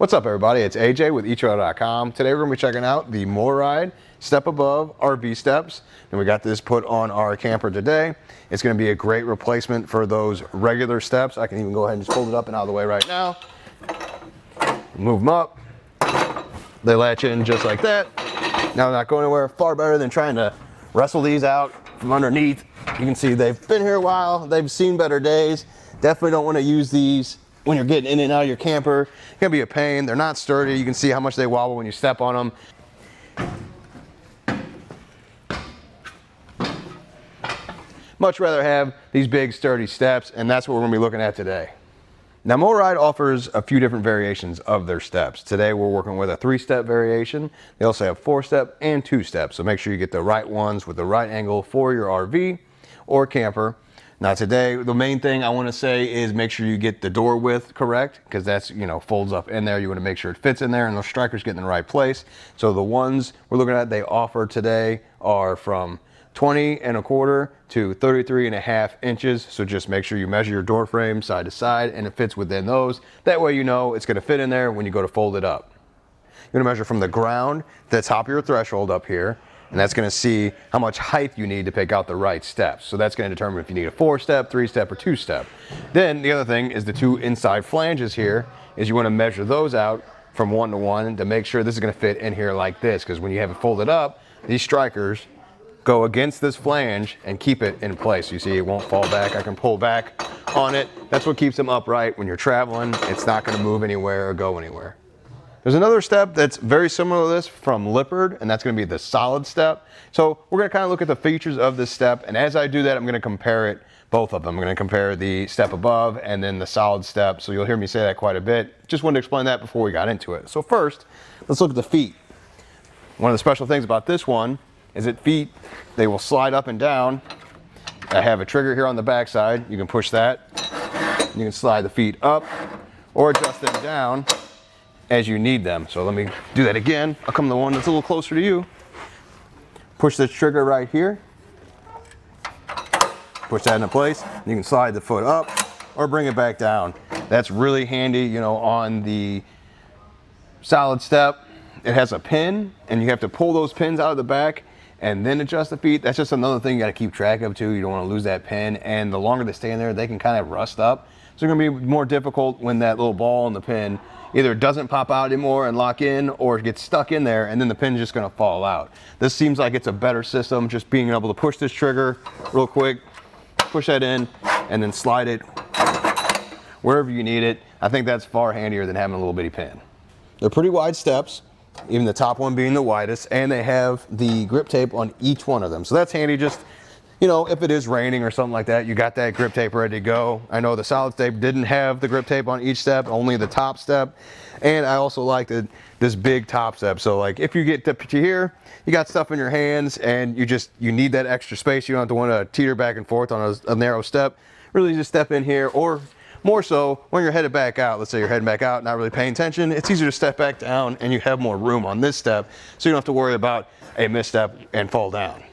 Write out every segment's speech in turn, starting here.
What's up, everybody? It's AJ with etrailer.com. Today we're going to be checking out the MORryde StepAbove RV Steps, and we got this put on our camper today. It's going to be a great replacement for those regular steps. I can even go ahead and just fold it up and out of the way right now. Move them up. They latch in just like that. Now they're not going anywhere. Far better than trying to wrestle these out from underneath. You can see they've been here a while. They've seen better days. Definitely don't want to use these when you're getting in and out of your camper. It's gonna be a pain. They're not sturdy. You can see how much they wobble when you step on them. Much rather have these big sturdy steps, and that's what we're gonna be looking at today. Now, MORryde offers a few different variations of their steps. Today we're working with a 3-step variation. They also have 4-step and 2-step, so make sure you get the right ones with the right angle for your RV or camper. Now today, the main thing I want to say is make sure you get the door width correct, because that's, folds up in there. You want to make sure it fits in there and those strikers get in the right place. So the ones we're looking at, they offer today are from 20¼ to 33½ inches. So just make sure you measure your door frame side to side and it fits within those. That way you know it's going to fit in there when you go to fold it up. You're going to measure from the ground to the top of your threshold up here. And that's going to see how much height you need to pick out the right steps. So that's going to determine if you need a 4-step, 3-step, or 2-step. Then the other thing is the 2 inside flanges here is you want to measure those out from 1 to 1 to make sure this is going to fit in here like this. Because when you have it folded up, these strikers go against this flange and keep it in place. You see it won't fall back. I can pull back on it. That's what keeps them upright when you're traveling. It's not going to move anywhere or go anywhere. There's another step that's very similar to this from Lippard, and that's going to be the solid step. So we're going to kind of look at the features of this step, and as I do that, I'm going to compare both of them. I'm going to compare the step above and then the solid step, so you'll hear me say that quite a bit. Just wanted to explain that before we got into it. So first, let's look at the feet. One of the special things about this one is that feet, they will slide up and down. I have a trigger here on the back side. You can push that. You can slide the feet up or adjust them down as you need them. So let me do that again. I'll come to the one that's a little closer to you. Push this trigger right here. Push that into place. You can slide the foot up or bring it back down. That's really handy, on the solid step. It has a pin and you have to pull those pins out of the back and then adjust the feet. That's just another thing you got to keep track of too. You don't want to lose that pin, and the longer they stay in there, they can kind of rust up. So it's going to be more difficult when that little ball in the pin either doesn't pop out anymore and lock in, or it gets stuck in there and then the pin's just going to fall out. This seems like it's a better system, just being able to push this trigger real quick, push that in, and then slide it wherever you need it. I think that's far handier than having a little bitty pin. They're pretty wide steps, even the top one being the widest, and they have the grip tape on each one of them. So that's handy, just if it is raining or something like that, you got that grip tape ready to go. I know the solid step didn't have the grip tape on each step, only the top step. And I also like this big top step. So like if you get to here, you got stuff in your hands and you need that extra space. You don't have to want to teeter back and forth on a narrow step. Really just step in here, or more so when you're headed back out. Let's say you're heading back out, not really paying attention. It's easier to step back down and you have more room on this step. So you don't have to worry about a misstep and fall down.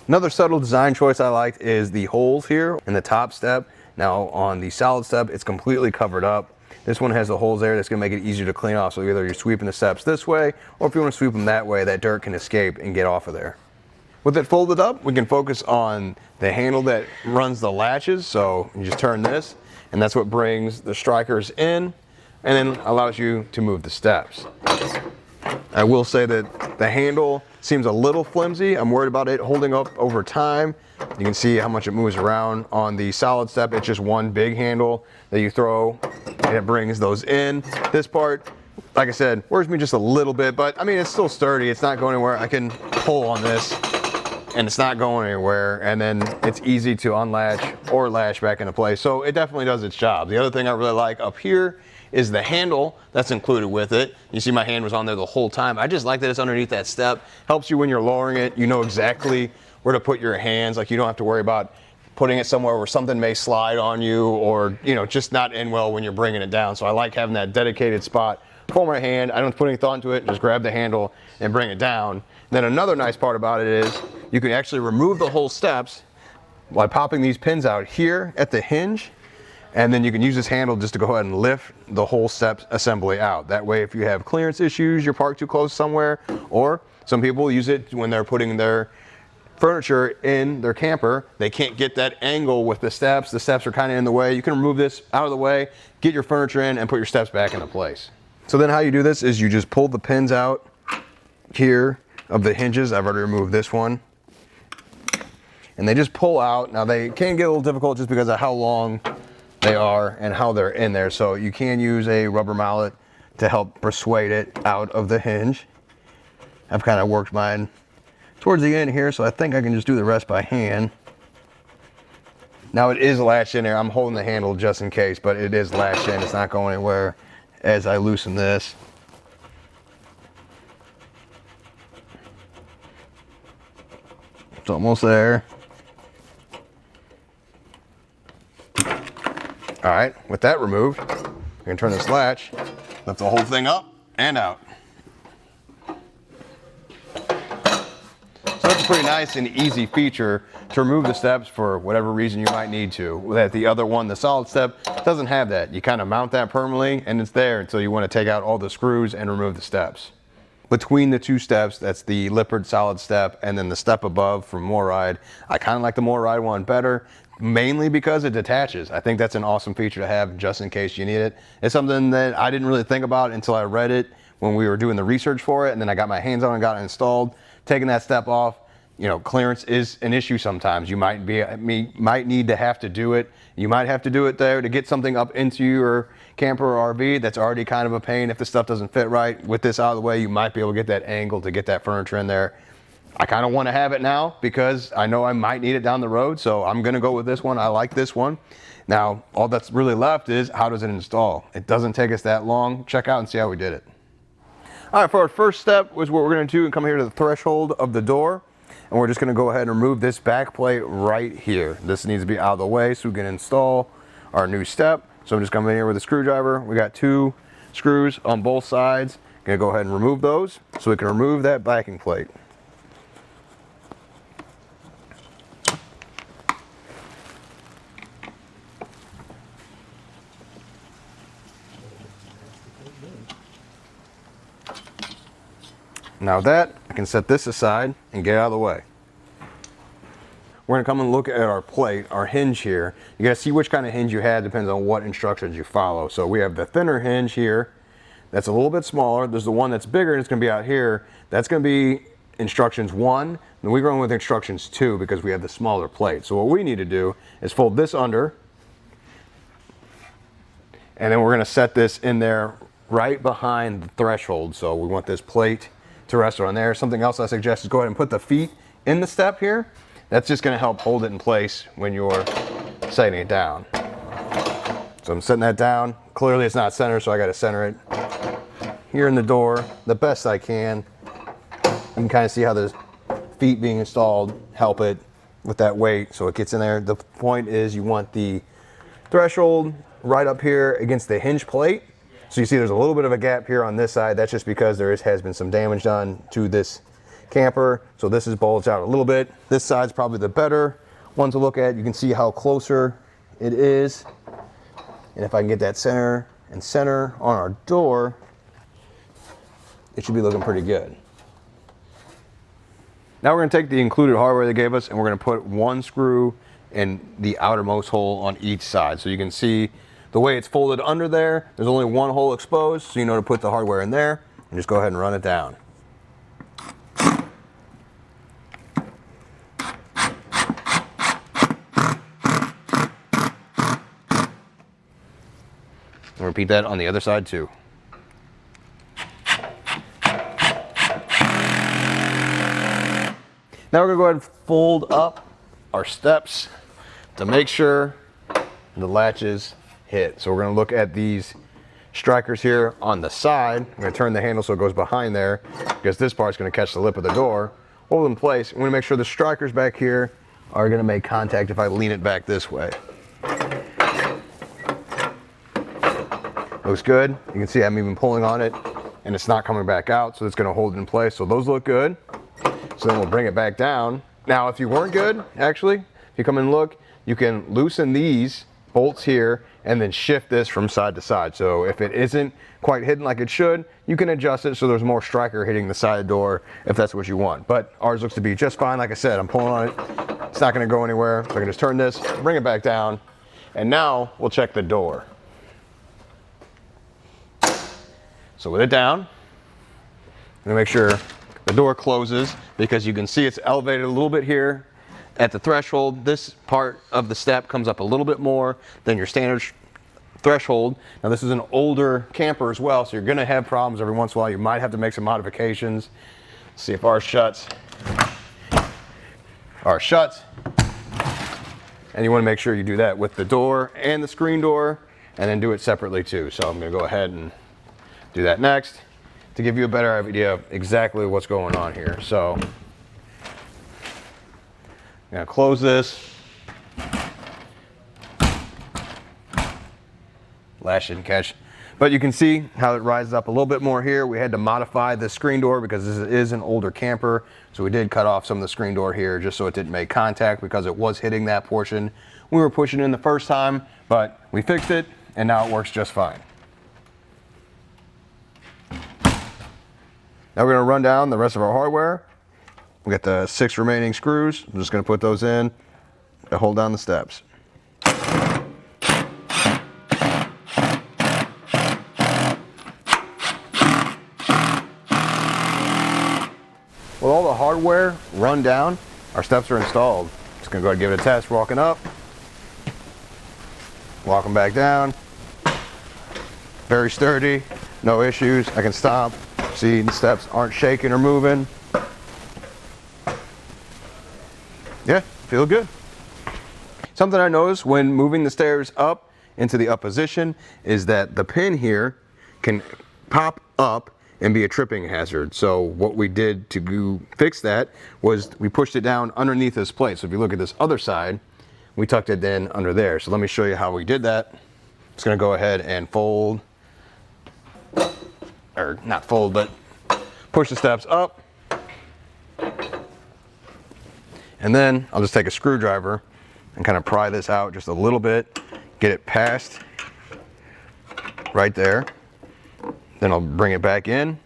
Another subtle design choice I liked is the holes here in the top step. Now on the solid step, it's completely covered up. This one has the holes there that's gonna make it easier to clean off. So either you're sweeping the steps this way, or if you wanna sweep them that way, that dirt can escape and get off of there. With it folded up, we can focus on the handle that runs the latches. So you just turn this, and that's what brings the strikers in, and then allows you to move the steps. I will say that the handle seems a little flimsy. I'm worried about it holding up over time. You can see how much it moves around. On the solid step, it's just one big handle that you throw and it brings those in. This part, like I said, worries me just a little bit, but I mean, it's still sturdy. It's not going anywhere. I can pull on this and it's not going anywhere. And then it's easy to unlatch or latch back into place. So it definitely does its job. The other thing I really like up here is the handle that's included with it. You see my hand was on there the whole time. I just like that it's underneath that step. Helps you when you're lowering it. You know exactly where to put your hands. Like you don't have to worry about putting it somewhere where something may slide on you, or just not end well when you're bringing it down. So I like having that dedicated spot for my hand. I don't put any thought into it. Just grab the handle and bring it down. Then another nice part about it is you can actually remove the whole steps by popping these pins out here at the hinge. And then you can use this handle just to go ahead and lift the whole step assembly out. That way, if you have clearance issues, you're parked too close somewhere, or some people use it when they're putting their furniture in their camper, they can't get that angle with the steps are kind of in the way. You can remove this out of the way, get your furniture in, and put your steps back into place. So then how you do this is you just pull the pins out here of the hinges. I've already removed this one. And they just pull out. Now they can get a little difficult just because of how long they are and how they're in there. So you can use a rubber mallet to help persuade it out of the hinge. I've kind of worked mine towards the end here, so I think I can just do the rest by hand. Now it is latched in there. I'm holding the handle just in case, but it is latched in. It's not going anywhere as I loosen this. It's almost there. All right, with that removed, I can turn this latch, lift the whole thing up and out. So that's a pretty nice and easy feature to remove the steps for whatever reason you might need to. That the other one, the solid step, doesn't have that. You kind of mount that permanently and it's there until you want to take out all the screws and remove the steps. Between the two steps, that's the Lippert solid step and then the step above from MORryde. I kind of like the MORryde one better, mainly because it detaches. I think that's an awesome feature to have just in case you need it. It's something that I didn't really think about until I read it when we were doing the research for it, and then I got my hands on it and got it installed. Taking that step off, you know, clearance is an issue sometimes. You might need to have to do it. You might have to do it there to get something up into your camper or RV. That's already kind of a pain if the stuff doesn't fit right. With this out of the way, you might be able to get that angle to get that furniture in there. I kind of want to have it now because I know I might need it down the road, so I'm going to go with this one. I like this one. Now, all that's really left is how does it install? It doesn't take us that long. Check out and see how we did it. All right, for our first step was what we're going to do and come here to the threshold of the door. And we're just going to go ahead and remove this back plate right here. This needs to be out of the way so we can install our new step. So I'm just coming in here with a screwdriver. We got 2 screws on both sides. Going to go ahead and remove those so we can remove that backing plate. Now that, I can set this aside and get out of the way. We're gonna come and look at our plate, our hinge here. You gotta see which kind of hinge you had, depends on what instructions you follow. So we have the thinner hinge here, that's a little bit smaller. There's the one that's bigger and it's gonna be out here. That's gonna be instructions 1, and we're going with instructions 2 because we have the smaller plate. So what we need to do is fold this under, and then we're gonna set this in there right behind the threshold. So we want this plate to rest on there. Something else I suggest is go ahead and put the feet in the step here. That's just going to help hold it in place when you're setting it down. So I'm setting that down. Clearly it's not centered, so I got to center it here in the door the best I can. You can kind of see how the feet being installed help it with that weight so it gets in there. The point is you want the threshold right up here against the hinge plate. So you see there's a little bit of a gap here on this side. That's just because there has been some damage done to this camper. So this is bulged out a little bit. This side's probably the better one to look at. You can see how closer it is. And if I can get that center on our door, it should be looking pretty good. Now we're going to take the included hardware they gave us and we're going to put 1 screw in the outermost hole on each side. So you can see the way it's folded under there, there's only 1 hole exposed, so you know to put the hardware in there and just go ahead and run it down. And repeat that on the other side too. Now we're going to go ahead and fold up our steps to make sure the latches hit. So we're going to look at these strikers here on the side. I'm going to turn the handle so it goes behind there because this part's going to catch the lip of the door. Hold it in place. I'm going to make sure the strikers back here are going to make contact if I lean it back this way. Looks good. You can see I'm even pulling on it and it's not coming back out, so it's going to hold it in place. So those look good. So then we'll bring it back down. Now if you weren't good, actually, if you come and look, you can loosen these bolts here, and then shift this from side to side. So if it isn't quite hidden like it should, you can adjust it so there's more striker hitting the side of the door if that's what you want. But ours looks to be just fine. Like I said, I'm pulling on it. It's not going to go anywhere. So I can just turn this, bring it back down, and now we'll check the door. So with it down, I'm going to make sure the door closes, because you can see it's elevated a little bit here at the threshold. This part of the step comes up a little bit more than your standard threshold. Now this is an older camper as well, so you're going to have problems every once in a while. You might have to make some modifications. Let's see if ours shuts. Ours shuts. And you want to make sure you do that with the door and the screen door, and then do it separately too. So I'm going to go ahead and do that next to give you a better idea of exactly what's going on here. So I'm going to close this. Latch didn't catch. But you can see how it rises up a little bit more here. We had to modify the screen door because this is an older camper. So we did cut off some of the screen door here just so it didn't make contact, because it was hitting that portion we were pushing in the first time. But we fixed it, and now it works just fine. Now we're going to run down the rest of our hardware. We got the 6 remaining screws. I'm just going to put those in to hold down the steps. With all the hardware run down, our steps are installed. Just going to go ahead and give it a test walking up. Walking back down. Very sturdy, no issues. I can stomp. See, the steps aren't shaking or moving. Yeah, feel good. Something I noticed when moving the stairs up into the up position is that the pin here can pop up and be a tripping hazard. So what we did to fix that was we pushed it down underneath this plate. So if you look at this other side, we tucked it in under there. So let me show you how we did that. Just gonna go ahead and fold, or not fold, but push the steps up. And then I'll just take a screwdriver and kind of pry this out just a little bit, get it past right there. Then I'll bring it back in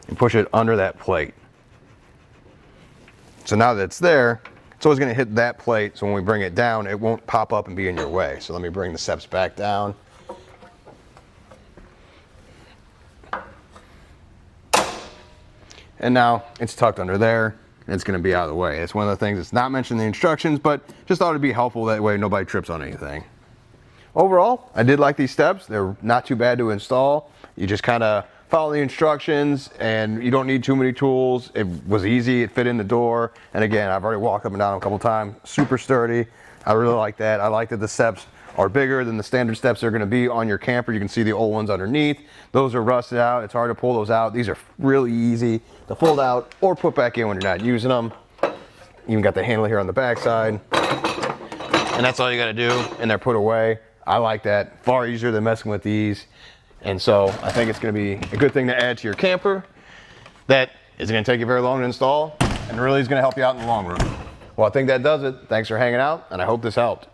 and push it under that plate. So now that it's there, it's always going to hit that plate, so when we bring it down, it won't pop up and be in your way. So let me bring the steps back down. And now it's tucked under there, and it's going to be out of the way. It's one of the things that's not mentioned in the instructions, but just thought it'd be helpful, that way nobody trips on anything. Overall, I did like these steps. They're not too bad to install. You just kind of follow the instructions, and you don't need too many tools. It was easy, it fit in the door. And again, I've already walked up and down a couple times. Super sturdy. I really like that. I like that the steps are bigger than the standard steps they're going to be on your camper. You can see the old ones underneath. Those are rusted out. It's hard to pull those out. These are really easy to fold out or put back in when you're not using them. Even got the handle here on the back side. And that's all you got to do, and they're put away. I like that. Far easier than messing with these. And so I think it's going to be a good thing to add to your camper that isn't going to take you very long to install and really is going to help you out in the long run. Well, I think that does it. Thanks for hanging out, and I hope this helped.